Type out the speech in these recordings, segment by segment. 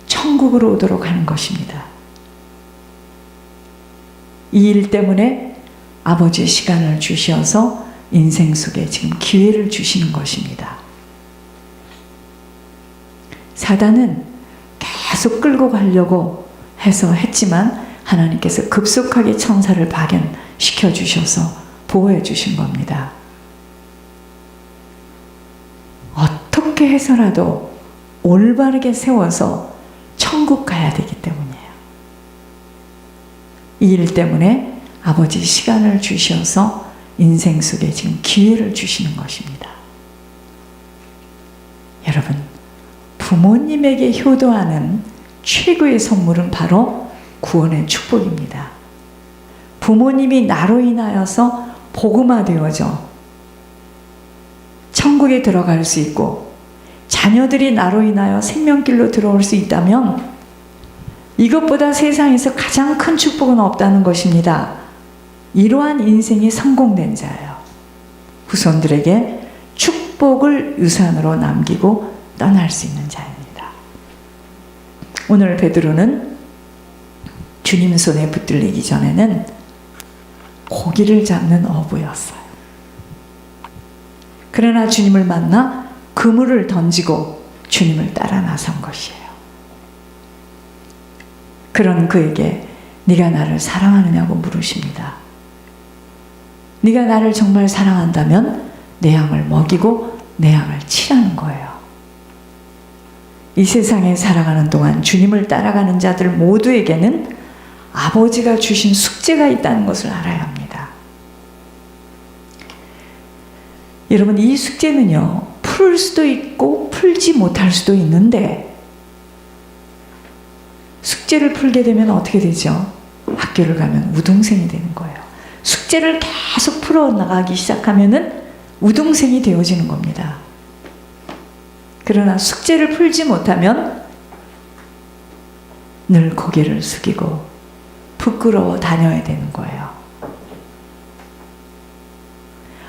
천국으로 오도록 하는 것입니다. 이 일 때문에 아버지의 시간을 주셔서 인생 속에 지금 기회를 주시는 것입니다. 사단은 계속 끌고 가려고 해서 했지만 하나님께서 급속하게 천사를 파견시켜 주셔서 보호해 주신 겁니다. 어떻게 해서라도 올바르게 세워서 천국 가야 되기 때문이에요. 이 일 때문에 아버지 시간을 주셔서 인생 속에 지금 기회를 주시는 것입니다. 여러분, 부모님에게 효도하는 최고의 선물은 바로 구원의 축복입니다. 부모님이 나로 인하여서 복음화 되어져 천국에 들어갈 수 있고 자녀들이 나로 인하여 생명길로 들어올 수 있다면 이것보다 세상에서 가장 큰 축복은 없다는 것입니다. 이러한 인생이 성공된 자예요. 후손들에게 축복을 유산으로 남기고 떠날 수 있는 자입니다. 오늘 베드로는 주님 손에 붙들리기 전에는 고기를 잡는 어부였어요. 그러나 주님을 만나 그물을 던지고 주님을 따라 나선 것이에요. 그런 그에게 네가 나를 사랑하느냐고 물으십니다. 네가 나를 정말 사랑한다면 내 양을 먹이고 내 양을 치라는 거예요. 이 세상에 살아가는 동안 주님을 따라가는 자들 모두에게는 아버지가 주신 숙제가 있다는 것을 알아야 합니다. 여러분, 이 숙제는요, 풀 수도 있고 풀지 못할 수도 있는데 숙제를 풀게 되면 어떻게 되죠? 학교를 가면 우등생이 되는 거예요. 숙제를 계속 풀어나가기 시작하면은 우등생이 되어지는 겁니다. 그러나 숙제를 풀지 못하면 늘 고개를 숙이고 부끄러워 다녀야 되는 거예요.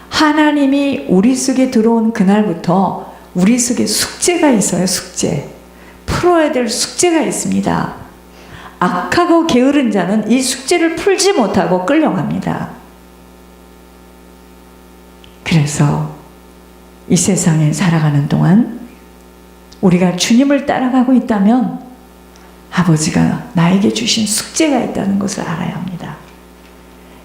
하나님이 우리 속에 들어온 그날부터 우리 속에 숙제가 있어요. 숙제. 풀어야 될 숙제가 있습니다. 악하고 게으른 자는 이 숙제를 풀지 못하고 끌려갑니다. 그래서 이 세상에 살아가는 동안 우리가 주님을 따라가고 있다면 아버지가 나에게 주신 숙제가 있다는 것을 알아야 합니다.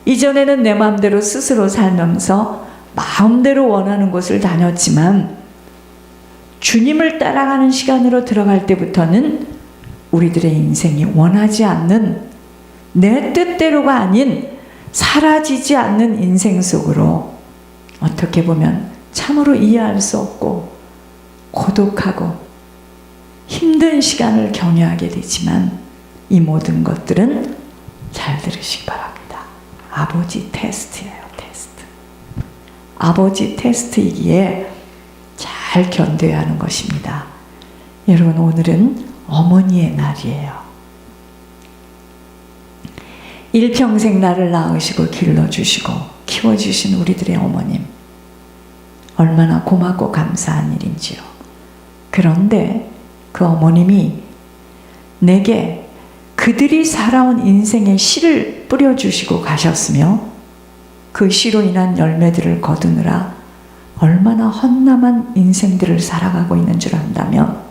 이전에는 내 마음대로 스스로 살면서 마음대로 원하는 곳을 다녔지만 주님을 따라가는 시간으로 들어갈 때부터는 우리들의 인생이 원하지 않는 내 뜻대로가 아닌 사라지지 않는 인생 속으로 어떻게 보면 참으로 이해할 수 없고 고독하고 힘든 시간을 경유하게 되지만 이 모든 것들은 잘 들으시기 바랍니다. 아버지 테스트예요. 테스트. 아버지 테스트이기에 잘 견뎌야 하는 것입니다. 여러분, 오늘은 어머니의 날이에요. 일평생 나를 낳으시고 길러주시고 키워주신 우리들의 어머님, 얼마나 고맙고 감사한 일인지요. 그런데 그 어머님이 내게 그들이 살아온 인생의 씨를 뿌려주시고 가셨으며 그 씨로 인한 열매들을 거두느라 얼마나 험난한 인생들을 살아가고 있는 줄 안다면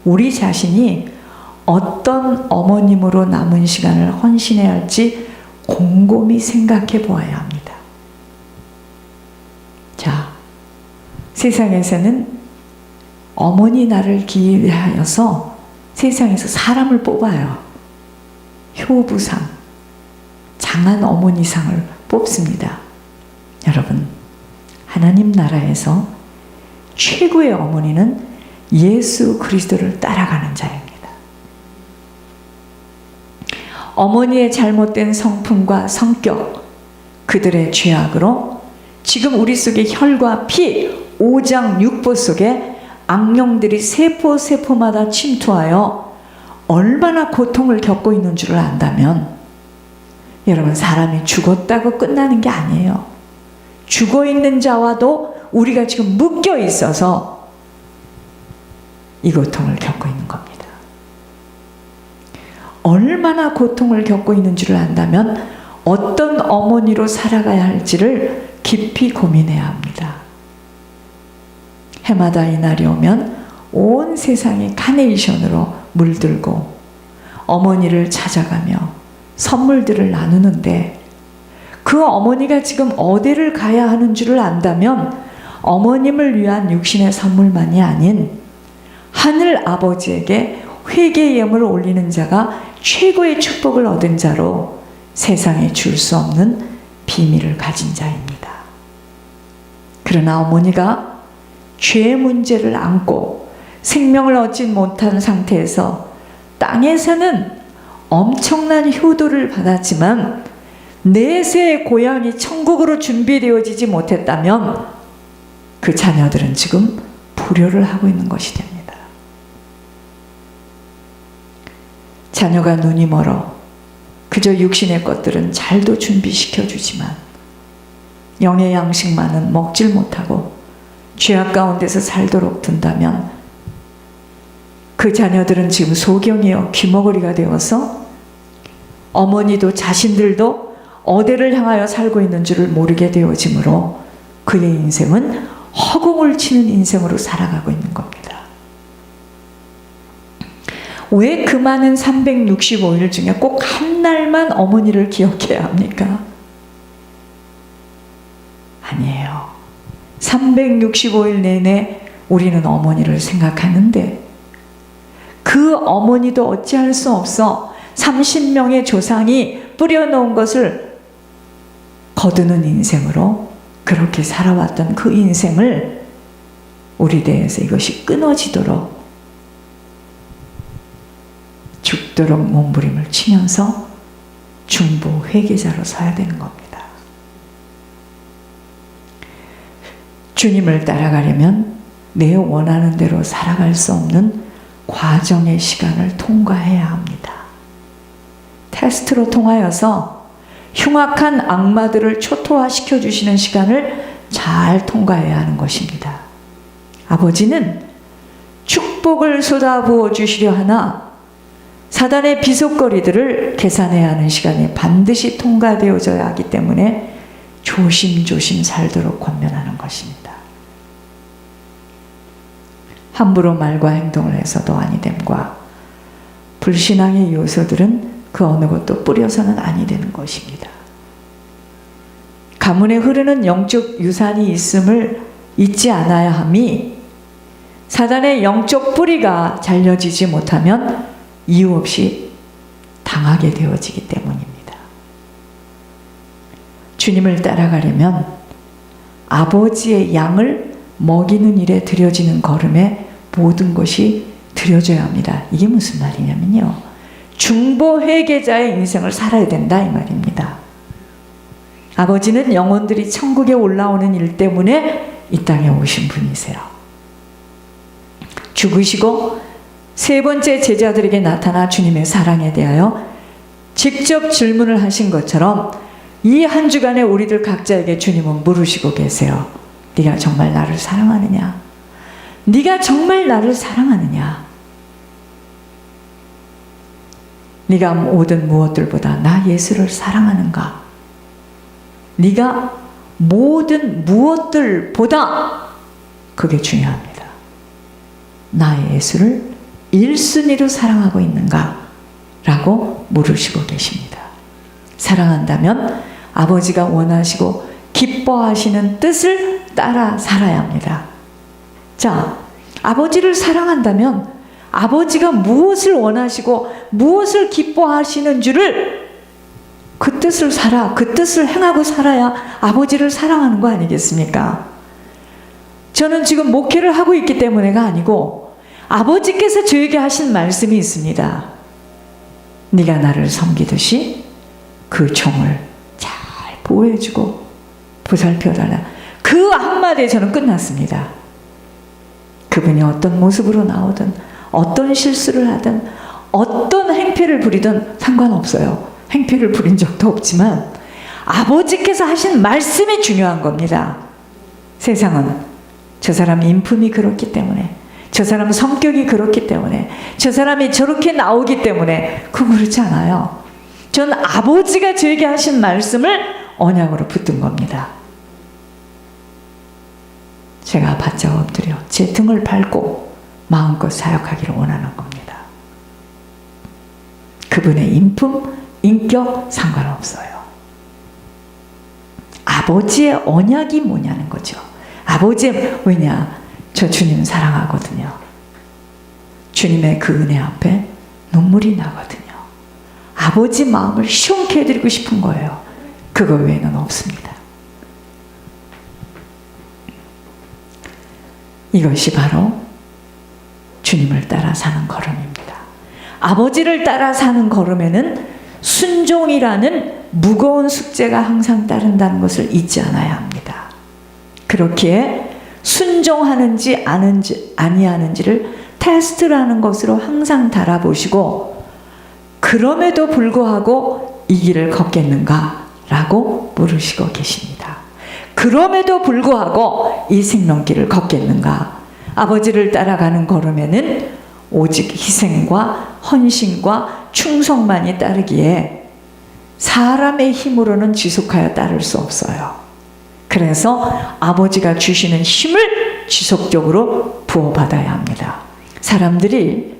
우리 자신이 어떤 어머님으로 남은 시간을 헌신해야 할지 곰곰이 생각해 보아야 합니다. 자, 세상에서는 어머니 날을 기해하여서 세상에서 사람을 뽑아요. 효부상, 장한 어머니상을 뽑습니다. 여러분, 하나님 나라에서 최고의 어머니는 예수 그리스도를 따라가는 자입니다. 어머니의 잘못된 성품과 성격, 그들의 죄악으로 지금 우리 속에 혈과 피, 오장 육부 속에 악령들이 세포마다 침투하여 얼마나 고통을 겪고 있는 줄을 안다면 여러분, 사람이 죽었다고 끝나는 게 아니에요. 죽어있는 자와도 우리가 지금 묶여 있어서 이 고통을 겪고 있는 겁니다. 얼마나 고통을 겪고 있는 줄을 안다면 어떤 어머니로 살아가야 할지를 깊이 고민해야 합니다. 해마다 이날이 오면 온 세상이 카네이션으로 물들고 어머니를 찾아가며 선물들을 나누는데 그 어머니가 지금 어디를 가야 하는 줄을 안다면 어머님을 위한 육신의 선물만이 아닌 하늘 아버지에게 회개 예물을 올리는 자가 최고의 축복을 얻은 자로 세상에 줄 수 없는 비밀을 가진 자입니다. 그러나 어머니가 죄의 문제를 안고 생명을 얻지 못한 상태에서 땅에서는 엄청난 효도를 받았지만 내세의 고향이 천국으로 준비되어지지 못했다면 그 자녀들은 지금 불효를 하고 있는 것이 됩니다. 자녀가 눈이 멀어 그저 육신의 것들은 잘도 준비시켜주지만 영의 양식만은 먹질 못하고 죄악 가운데서 살도록 둔다면 그 자녀들은 지금 소경이요 귀머거리가 되어서 어머니도 자신들도 어디를 향하여 살고 있는 줄을 모르게 되어지므로 그의 인생은 허공을 치는 인생으로 살아가고 있는 겁니다. 왜 그 많은 365일 중에 꼭 한 날만 어머니를 기억해야 합니까? 아니에요. 365일 내내 우리는 어머니를 생각하는데 그 어머니도 어찌할 수 없어 30명의 조상이 뿌려놓은 것을 거두는 인생으로 그렇게 살아왔던 그 인생을 우리 대해서 이것이 끊어지도록 죽도록 몸부림을 치면서 중보 회개자로 서야 되는 겁니다. 주님을 따라가려면 내 원하는 대로 살아갈 수 없는 과정의 시간을 통과해야 합니다. 테스트로 통하여서 흉악한 악마들을 초토화시켜 주시는 시간을 잘 통과해야 하는 것입니다. 아버지는 축복을 쏟아부어 주시려 하나 사단의 비속거리들을 계산해야 하는 시간이 반드시 통과되어져야 하기 때문에 조심조심 살도록 권면하는 것입니다. 함부로 말과 행동을 해서도 아니됨과 불신앙의 요소들은 그 어느 것도 뿌려서는 아니 되는 것입니다. 가문에 흐르는 영적 유산이 있음을 잊지 않아야 함이 사단의 영적 뿌리가 잘려지지 못하면 이유 없이 당하게 되어지기 때문입니다. 주님을 따라가려면 아버지의 양을 먹이는 일에 드려지는 걸음에 모든 것이 드려져야 합니다. 이게 무슨 말이냐면요. 중보 회개자의 인생을 살아야 된다 이 말입니다. 아버지는 영혼들이 천국에 올라오는 일 때문에 이 땅에 오신 분이세요. 죽으시고 세 번째 제자들에게 나타나 주님의 사랑에 대하여 직접 질문을 하신 것처럼 이 한 주간에 우리들 각자에게 주님은 물으시고 계세요. 네가 정말 나를 사랑하느냐? 네가 정말 나를 사랑하느냐? 네가 모든 무엇들보다 나 예수를 사랑하는가? 네가 모든 무엇들보다 그게 중요합니다. 나 예수를 1순위로 사랑하고 있는가? 라고 물으시고 계십니다. 사랑한다면 아버지가 원하시고 기뻐하시는 뜻을 따라 살아야 합니다. 자, 아버지를 사랑한다면 아버지가 무엇을 원하시고 무엇을 기뻐하시는 줄을 그 뜻을 살아, 그 뜻을 행하고 살아야 아버지를 사랑하는 거 아니겠습니까? 저는 지금 목회를 하고 있기 때문에가 아니고 아버지께서 저에게 하신 말씀이 있습니다. 네가 나를 섬기듯이 그 종을 잘 보호해주고 보살펴달라. 그 한마디에 저는 끝났습니다. 그분이 어떤 모습으로 나오든 어떤 실수를 하든 어떤 행패를 부리든 상관없어요. 행패를 부린 적도 없지만 아버지께서 하신 말씀이 중요한 겁니다. 세상은 저 사람 인품이 그렇기 때문에 저 사람 성격이 그렇기 때문에, 저 사람이 저렇게 나오기 때문에. 그거 그렇지 않아요. 전 아버지가 저에게 하신 말씀을 언약으로 붙든 겁니다. 제가 바짝 엎드려 제 등을 밟고 마음껏 사역하기를 원하는 겁니다. 그분의 인품, 인격 상관없어요. 아버지의 언약이 뭐냐는 거죠. 아버지의, 왜냐? 저 주님 사랑하거든요. 주님의 그 은혜 앞에 눈물이 나거든요. 아버지 마음을 시원케 해드리고 싶은 거예요. 그거 외에는 없습니다. 이것이 바로 주님을 따라 사는 걸음입니다. 아버지를 따라 사는 걸음에는 순종이라는 무거운 숙제가 항상 따른다는 것을 잊지 않아야 합니다. 그렇기에 순종하는지 아니하는지를 테스트라는 것으로 항상 달아보시고, 그럼에도 불구하고 이 길을 걷겠는가? 라고 물으시고 계십니다. 그럼에도 불구하고 이 생명길을 걷겠는가? 아버지를 따라가는 걸음에는 오직 희생과 헌신과 충성만이 따르기에 사람의 힘으로는 지속하여 따를 수 없어요. 그래서 아버지가 주시는 힘을 지속적으로 부어받아야 합니다. 사람들이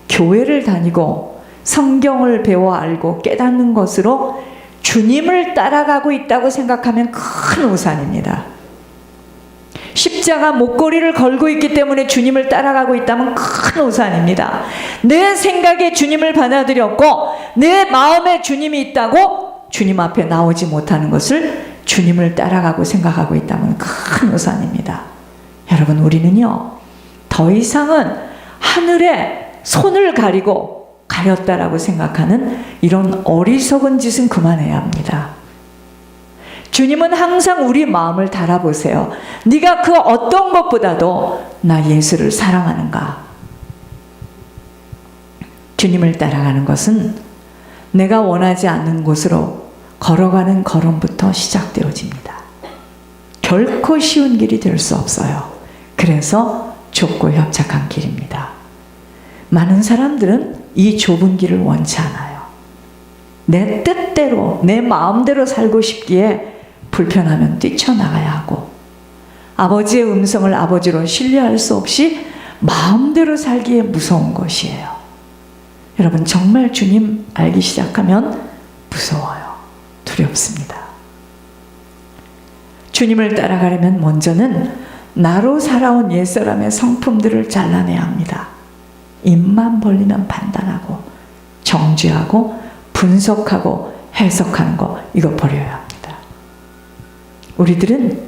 교회를 다니고 성경을 배워 알고 깨닫는 것으로 주님을 따라가고 있다고 생각하면 큰 오산입니다. 십자가 목걸이를 걸고 있기 때문에 주님을 따라가고 있다면 큰 오산입니다. 내 생각에 주님을 받아들였고 내 마음에 주님이 있다고 주님 앞에 나오지 못하는 것을 주님을 따라가고 생각하고 있다면 큰 오산입니다. 여러분, 우리는요, 더 이상은 하늘에 손을 가렸다라고 생각하는 이런 어리석은 짓은 그만해야 합니다. 주님은 항상 우리 마음을 달아보세요. 네가 그 어떤 것보다도 나 예수를 사랑하는가? 주님을 따라가는 것은 내가 원하지 않는 곳으로 걸어가는 걸음부터 시작되어집니다. 결코 쉬운 길이 될 수 없어요. 그래서 좁고 협착한 길입니다. 많은 사람들은 이 좁은 길을 원치 않아요. 내 뜻대로, 내 마음대로 살고 싶기에 불편하면 뛰쳐나가야 하고, 아버지의 음성을 아버지로 신뢰할 수 없이 마음대로 살기에 무서운 것이에요. 여러분, 정말 주님 알기 시작하면 무서워요. 두렵습니다. 주님을 따라가려면 먼저는 나로 살아온 옛사람의 성품들을 잘라내야 합니다. 입만 벌리면 판단하고 정죄하고 분석하고 해석하는 거, 이거 버려야 합니다. 우리들은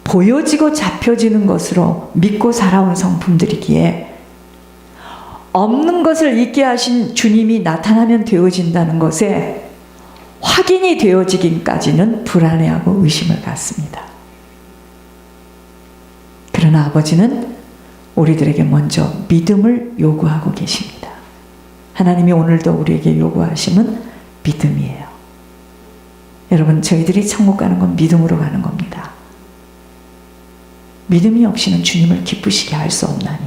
보여지고 잡혀지는 것으로 믿고 살아온 성품들이기에 없는 것을 있게 하신 주님이 나타나면 되어진다는 것에 확인이 되어지기까지는 불안해하고 의심을 갖습니다. 그러나 아버지는 우리들에게 먼저 믿음을 요구하고 계십니다. 하나님이 오늘도 우리에게 요구하심은 믿음이에요. 여러분, 저희들이 천국 가는 건 믿음으로 가는 겁니다. 믿음이 없이는 주님을 기쁘시게 할 수 없나니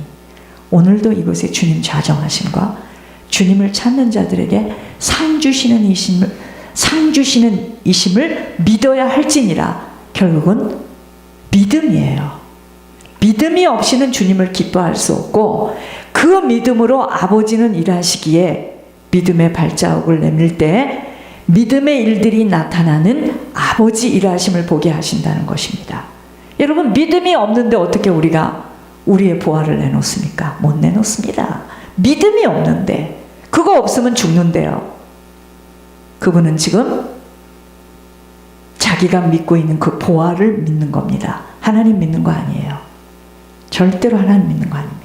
오늘도 이곳에 주님 좌정하심과 주님을 찾는 자들에게 상 주시는 이심을 믿어야 할지니라. 결국은 믿음이에요. 믿음이 없이는 주님을 기뻐할 수 없고, 그 믿음으로 아버지는 일하시기에 믿음의 발자국을 내밀 때 믿음의 일들이 나타나는 아버지 일하심을 보게 하신다는 것입니다. 여러분, 믿음이 없는데 어떻게 우리가 우리의 보화를 내놓습니까? 못 내놓습니다. 믿음이 없는데. 그거 없으면 죽는데요. 그분은 지금 자기가 믿고 있는 그 보화를 믿는 겁니다. 하나님 믿는 거 아니에요. 절대로 하나님 믿는 거 아닙니다.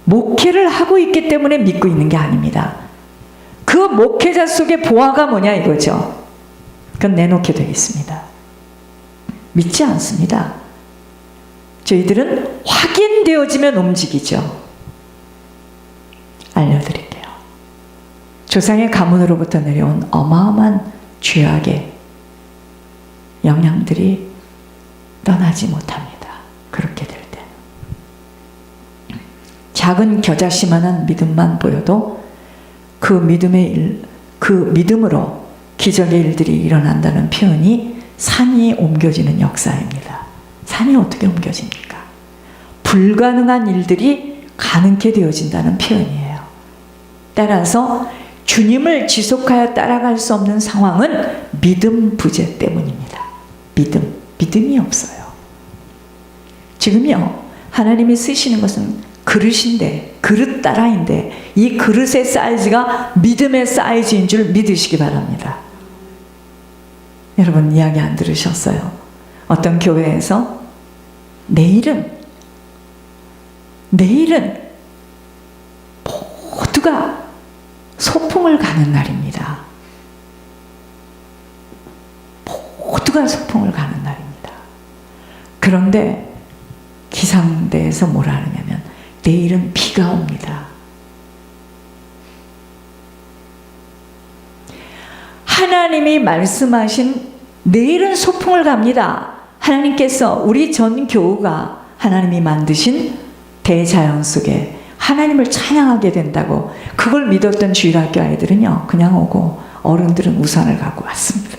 목회를 하고 있기 때문에 믿고 있는 게 아닙니다. 그 목회자 속에 보화가 뭐냐 이거죠. 그건 내놓게 되어 있습니다. 믿지 않습니다. 저희들은 확인되어지면 움직이죠. 알려드릴게요. 조상의 가문으로부터 내려온 어마어마한 죄악의 영향들이 떠나지 못합니다. 그렇게 될 때. 작은 겨자씨만한 믿음만 보여도 그 믿음으로 기적의 일들이 일어난다는 표현이 산이 옮겨지는 역사입니다. 산이 어떻게 옮겨집니까? 불가능한 일들이 가능케 되어진다는 표현이에요. 따라서 주님을 지속하여 따라갈 수 없는 상황은 믿음 부재 때문입니다. 믿음이 없어요. 지금요, 하나님이 쓰시는 것은 그릇인데, 그릇 따라인데, 이 그릇의 사이즈가 믿음의 사이즈인 줄 믿으시기 바랍니다. 여러분, 이야기 안 들으셨어요? 어떤 교회에서 내일은 모두가 소풍을 가는 날입니다. 모두가 소풍을 가는 날입니다. 그런데 기상대에서 뭐라 하느냐면 내일은 비가 옵니다. 하나님이 말씀하신 내일은 소풍을 갑니다. 하나님께서 우리 전 교우가 하나님이 만드신 대자연 속에 하나님을 찬양하게 된다고 그걸 믿었던 주일학교 아이들은요, 그냥 오고 어른들은 우산을 갖고 왔습니다.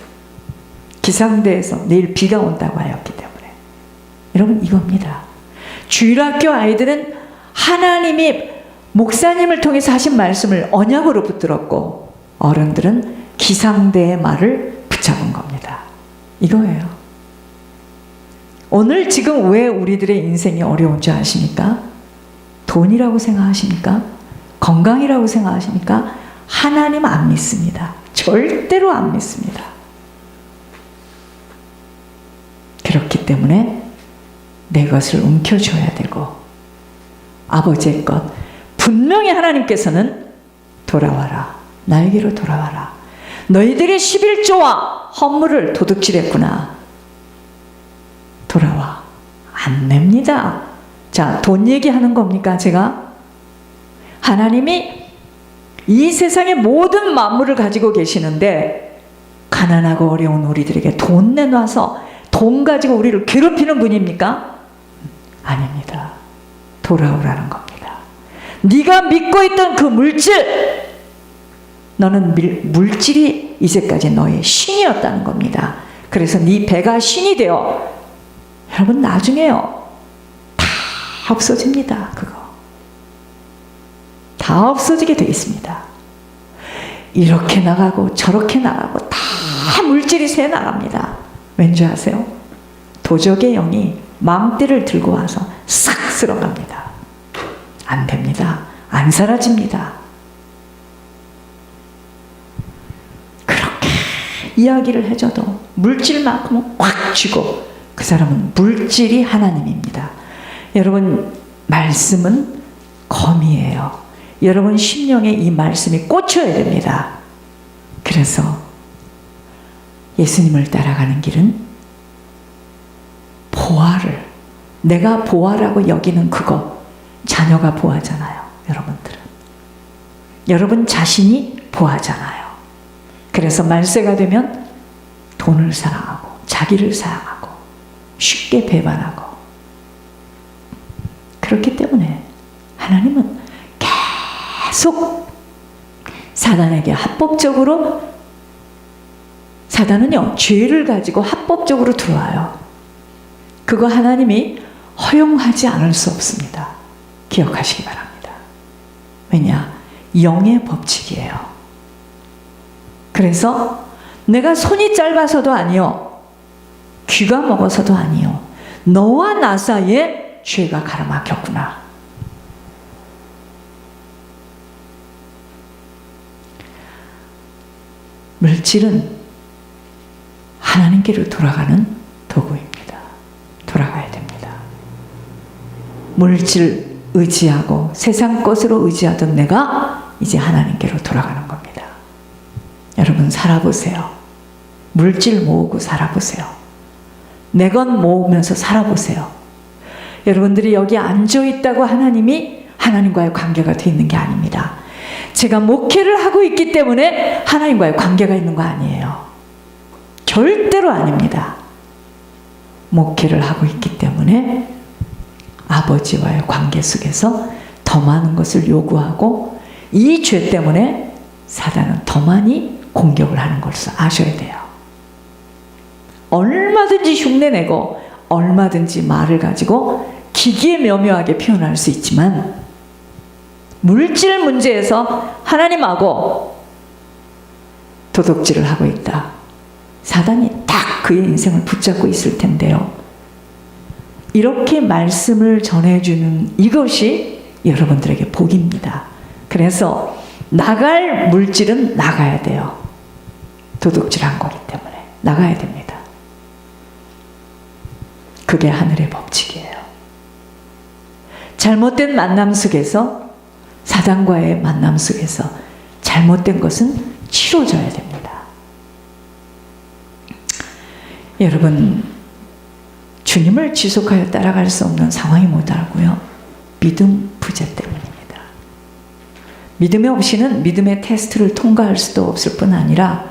기상대에서 내일 비가 온다고 하였기 때문에. 여러분, 이겁니다. 주일학교 아이들은 하나님이 목사님을 통해서 하신 말씀을 언약으로 붙들었고, 어른들은 기상대의 말을 붙잡은 겁니다. 이거예요. 오늘 지금 왜 우리들의 인생이 어려운 줄 아십니까? 돈이라고 생각하십니까? 건강이라고 생각하십니까? 하나님 안 믿습니다. 절대로 안 믿습니다. 그렇기 때문에 내 것을 움켜줘야 되고, 아버지의 것, 분명히 하나님께서는 돌아와라, 나에게로 돌아와라. 너희들이 11조와 헌물을 도둑질했구나. 돌아와. 안 냅니다. 자, 돈 얘기하는 겁니까, 제가? 하나님이 이 세상의 모든 만물을 가지고 계시는데 가난하고 어려운 우리들에게 돈 내놔서 돈 가지고 우리를 괴롭히는 분입니까? 아닙니다. 돌아오라는 겁니다. 네가 믿고 있던 그 물질, 너는 물질이 이제까지 너의 신이었다는 겁니다. 그래서 네 배가 신이 되어, 여러분, 나중에요, 다 없어집니다. 그거 다 없어지게 되어 있습니다. 이렇게 나가고 저렇게 나가고 다 물질이 새 나갑니다. 왠지 아세요? 도적의 영이 망대를 들고 와서 싹 쓸어갑니다. 안 됩니다. 안 사라집니다. 그렇게 이야기를 해줘도 물질만큼은 꽉 쥐고, 그 사람은 물질이 하나님입니다. 여러분, 말씀은 검이에요. 여러분 심령에 이 말씀이 꽂혀야 됩니다. 그래서 예수님을 따라가는 길은 보화를, 내가 보화라고 여기는 그거, 자녀가 보화잖아요. 여러분들은, 여러분 자신이 보화잖아요. 그래서 말세가 되면 돈을 사랑하고 자기를 사랑하고 쉽게 배반하고, 그렇기 때문에 하나님은 계속 사단에게 합법적으로, 사단은요, 죄를 가지고 합법적으로 들어와요. 그거 하나님이 허용하지 않을 수 없습니다. 기억하시기 바랍니다. 왜냐? 영의 법칙이에요. 그래서 내가 손이 짧아서도 아니요, 귀가 먹어서도 아니요, 너와 나 사이에 죄가 가로막혔구나. 물질은 하나님께로 돌아가는 도구입니다. 돌아가야 됩니다. 물질 의지하고 세상 것으로 의지하던 내가 이제 하나님께로 돌아가는 겁니다. 여러분, 살아보세요. 물질 모으고 살아보세요. 내 것 모으면서 살아보세요. 여러분들이 여기 앉아있다고 하나님이 하나님과의 관계가 돼 있는 게 아닙니다. 제가 목회를 하고 있기 때문에 하나님과의 관계가 있는 거 아니에요. 절대로 아닙니다. 목회를 하고 있기 때문에 아버지와의 관계 속에서 더 더 많은 것을 요구하고 이 죄 때문에 사단은 더 많이 공격을 하는 것을 아셔야 돼요. 얼마든지 흉내내고 얼마든지 말을 가지고 기기묘묘하게 표현할 수 있지만 물질 문제에서 하나님하고 도둑질을 하고 있다. 사단이 딱 그의 인생을 붙잡고 있을 텐데요. 이렇게 말씀을 전해주는 이것이 여러분들에게 복입니다. 그래서 나갈 물질은 나가야 돼요. 도둑질한 거기 때문에 나가야 됩니다. 그게 하늘의 법칙이에요. 잘못된 만남 속에서, 사단과의 만남 속에서 잘못된 것은 치워져야 됩니다. 여러분, 주님을 지속하여 따라갈 수 없는 상황이 뭐다라고요? 믿음 부재 때문입니다. 믿음이 없이는 믿음의 테스트를 통과할 수도 없을 뿐 아니라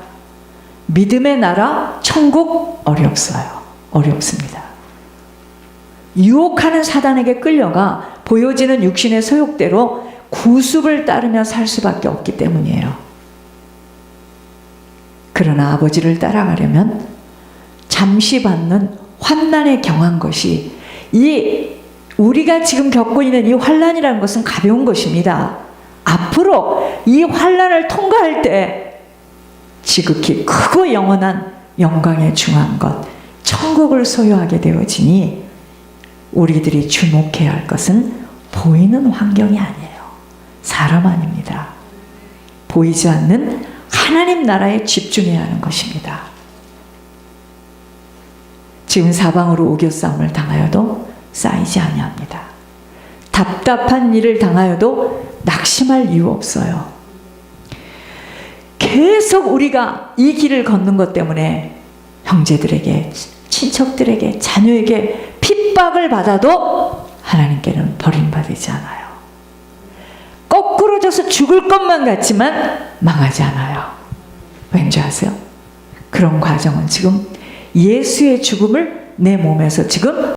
믿음의 나라 천국 어렵습니다. 유혹하는 사단에게 끌려가 보여지는 육신의 소욕대로 구습을 따르며 살 수밖에 없기 때문이에요. 그러나 아버지를 따라가려면 잠시 받는 환난에 경한 것이, 우리가 지금 겪고 있는 이 환난이라는 것은 가벼운 것입니다. 앞으로 이 환난을 통과할 때 지극히 크고 영원한 영광에 중한 것, 천국을 소유하게 되어지니 우리들이 주목해야 할 것은 보이는 환경이 아니에요. 사람 아닙니다. 보이지 않는 하나님 나라에 집중해야 하는 것입니다. 지금 사방으로 우겨싸움을 당하여도 쌓이지 아니합니다. 답답한 일을 당하여도 낙심할 이유 없어요. 계속 우리가 이 길을 걷는 것 때문에 형제들에게, 친척들에게, 자녀에게 핍박을 받아도 하나님께는 버림받지 않아요. 거꾸로 져서 죽을 것만 같지만 망하지 않아요. 왠지 아세요? 그런 과정은 지금 예수의 죽음을 내 몸에서 지금